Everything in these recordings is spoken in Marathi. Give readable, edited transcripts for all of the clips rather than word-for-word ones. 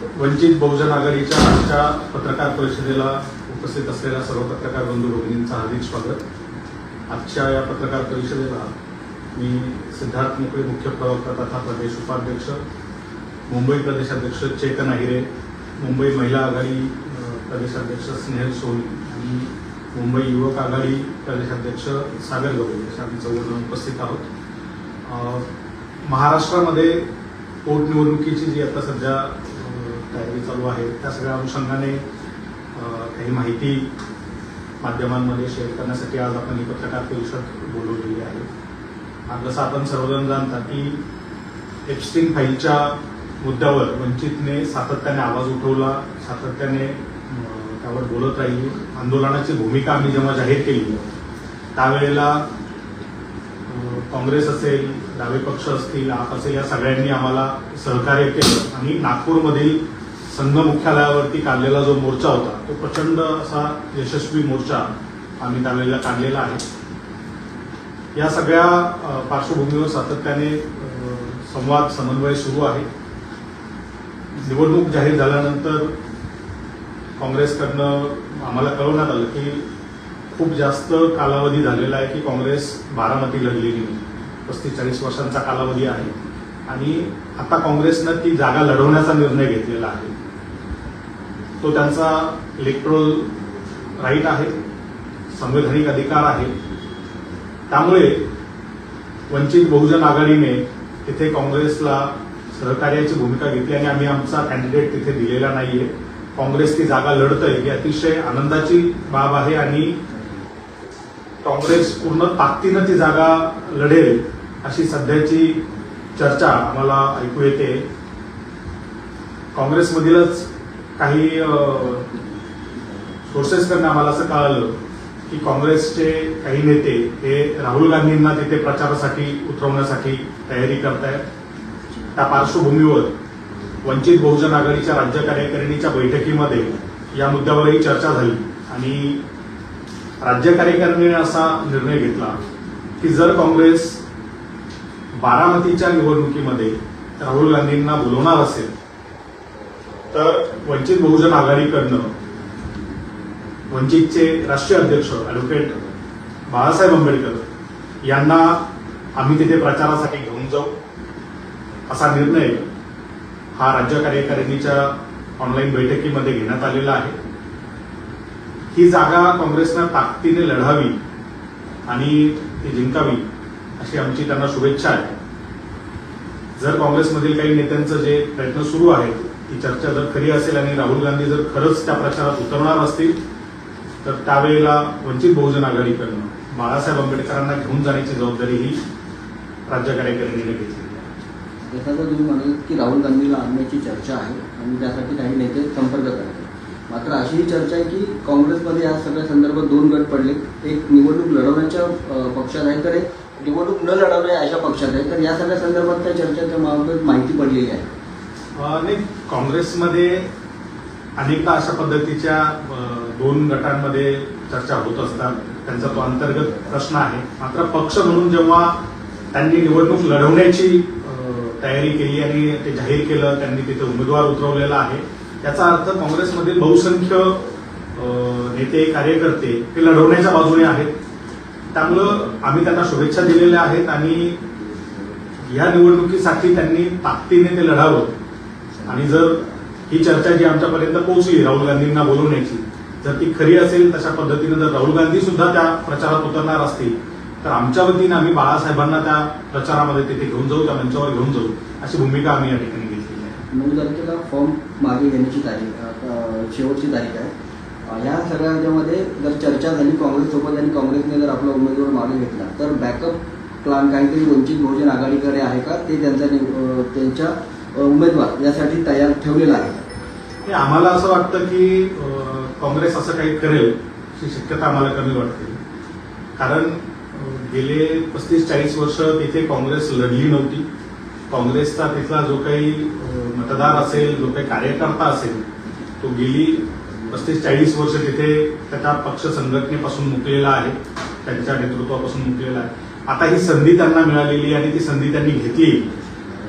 वंचित बहुजन आघाडीच्या आजच्या पत्रकार परिषदेला उपस्थित असलेल्या सर्व पत्रकार बंधू भगिनींचं हार्दिक स्वागत। आजच्या या पत्रकार परिषदेला मी सिद्धार्थ मोकळे, मुख्य प्रवक्ता तथा प्रदेश उपाध्यक्ष, मुंबई प्रदेशाध्यक्ष चेतन अहिरे, मुंबई महिला आघाडी प्रदेशाध्यक्ष स्नेहल सोनी आणि मुंबई युवक आघाडी प्रदेशाध्यक्ष सागर गवळी अशा आम्ही चौघजण उपस्थित आहोत। महाराष्ट्रामध्ये पोटनिवडणुकीची जी आता सध्या तयारी चालू आहे त्या सगळ्या अनुषंगाने काही माहिती माध्यमांमध्ये शेअर करण्यासाठी आज आपण ही पत्रकार परिषद बोलवलेली आहे। जसं आपण सर्वजण जाणता की एप्स्टीन फाईलच्या मुद्द्यावर वंचितने सातत्याने आवाज उठवला, सातत्याने त्यावर बोलत राहिली। आंदोलनाची भूमिका आम्ही जेव्हा जाहीर केली त्यावेळेला काँग्रेस असेल, डावे पक्ष असतील, आप असेल, या सगळ्यांनी आम्हाला सहकार्य केलं आणि नागपूरमधील संघ मुख्यालयावरती काढलेला जो मोर्चा होता तो प्रचंड असा यशस्वी मोर्चा आम्ही त्यावेळेला काढलेला आहे। या सगळ्या पार्श्वभूमीवर सातत्याने संवाद समन्वय सुरू आहे। निवडणूक जाहीर झाल्यानंतर काँग्रेसकडनं आम्हाला कळवण्यात आलं की खूप जास्त कालावधी झालेला आहे की काँग्रेस बारामती लढलेली नाही। 35-40 वर्षांचा कालावधी आहे आणि आता काँग्रेसनं ती जागा लढवण्याचा निर्णय घेतलेला आहे। तो त्यांचा इलेक्टोरल राईट आहे, संवैधानिक अधिकार आहे। त्यामुळे वंचित बहुजन आघाडीने तिथे काँग्रेसला सहकार्याची भूमिका घेतली आणि आम्ही आमचा कॅन्डिडेट तिथे दिलेला नाहीये। काँग्रेस ती जागा लढतंय ही अतिशय आनंदाची बाब आहे आणि काँग्रेस पूर्ण ताकदीनं ती जागा लढेल अशी सध्याची चर्चा आम्हाला ऐकू येते। काँग्रेसमधीलच काही सोर्सेसकडनं आम्हाला असं कळालं की काँग्रेसचे काही नेते हे राहुल गांधींना तिथे प्रचारासाठी उतरवण्यासाठी तयारी करतायत। त्या पार्श्वभूमीवर वंचित बहुजन आघाडीच्या राज्य कार्यकारिणीच्या बैठकीमध्ये या मुद्द्यावरही चर्चा झाली आणि राज्य कार्यकारिणीने असा निर्णय घेतला की जर काँग्रेस बारामतीच्या निवडणुकीमध्ये राहुल गांधींना बोलवणार असेल तर वंचित बहुजन आघाडीकडनं वंचितचे राष्ट्रीय अध्यक्ष ॲडव्होकेट बाळासाहेब आंबेडकर यांना आम्ही तिथे प्रचारासाठी घेऊन जाऊ असा निर्णय हा राज्य कार्यकारिणीच्या ऑनलाईन बैठकीमध्ये घेण्यात आलेला आहे। ही जागा काँग्रेसनं ताकदीने लढावी आणि ती जिंकावी अशी आमची त्यांना शुभेच्छा आहे। जर काँग्रेसमधील काही नेत्यांचं जे प्रयत्न सुरू आहेत ती चर्चा जर खरी असेल आणि राहुल गांधी जर खरंच त्या प्रचारात उतरणार असतील तर त्यावेळेला वंचित बहुजन आघाडीकडनं बाळासाहेब आंबेडकरांना घेऊन जाण्याची जबाबदारी ही राज्य कार्यकारिणीने घेतली। जसं तुम्ही म्हणाल की राहुल गांधीला आणण्याची चर्चा आहे आणि त्यासाठी काही नेते संपर्क करतात, मात्र अशीही चर्चा आहे की काँग्रेसमध्ये या सगळ्या संदर्भात दोन गट पडले, एक निवडणूक लढवण्याच्या पक्षात आहे तर एक निवडणूक न लढवण्या अशा पक्षात आहे। तर या सगळ्या संदर्भात त्या चर्चेच्या मार्फत माहिती पडलेली आहे। नाही, काँग्रेसमध्ये अनेकदा अशा पद्धतीच्या दोन गटांमध्ये चर्चा होत असतात, त्यांचा तो अंतर्गत प्रश्न आहे। मात्र पक्ष म्हणून जेव्हा त्यांनी निवडणूक लढवण्याची तयारी केली आणि ते जाहीर केलं, त्यांनी तिथे उमेदवार उतरवलेला आहे, याचा अर्थ काँग्रेसमधील बहुसंख्य नेते कार्यकर्ते ते लढवण्याच्या बाजूने आहेत। त्यामुळं आम्ही त्यांना शुभेच्छा दिलेल्या आहेत आणि या निवडणुकीसाठी त्यांनी ताकदीने ते लढावं आणि जर ही चर्चा जी आमच्यापर्यंत पोहोचली राहुल गांधींना बोलवण्याची जर ती खरी असेल, तशा पद्धतीने जर राहुल गांधी सुद्धा त्या प्रचारात उतरणार असतील तर आमच्या वतीने आम्ही बाळासाहेबांना त्या प्रचारामध्ये तिथे घेऊन जाऊ, त्या मंचावर घेऊन जाऊ अशी भूमिका आम्ही या ठिकाणी घेतलेली आहे। 9 तारखेला फॉर्म मागे घेण्याची तारीख, शेवटची तारीख आहे। या सगळ्यामध्ये जर चर्चा झाली काँग्रेससोबत आणि काँग्रेसने जर आपला उमेदवार मागे घेतला तर बॅकअप प्लान काहीतरी वंचित बहुजन आघाडीकडे आहे का, ते त्यांच्या उमेदवार यासाठी तयार ठेवलेला आहे? आम्हाला असं वाटतं की काँग्रेस असं काही करेल अशी शक्यता आम्हाला कमी वाटते, कारण गेले 35-40 वर्ष तिथे काँग्रेस लढली नव्हती। काँग्रेसचा तिथला जो काही मतदार असेल, जो काही कार्यकर्ता असेल, तो गेली 35-40 वर्ष तिथे त्याच्या पक्ष संघटनेपासून मुकलेला आहे, त्यांच्या नेतृत्वापासून मुकलेला आहे। आता ही संधी त्यांना मिळालेली आणि ती संधी त्यांनी घेतली,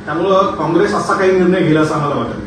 त्यामुळं काँग्रेस असा काही निर्णय घेईल असं आम्हाला वाटत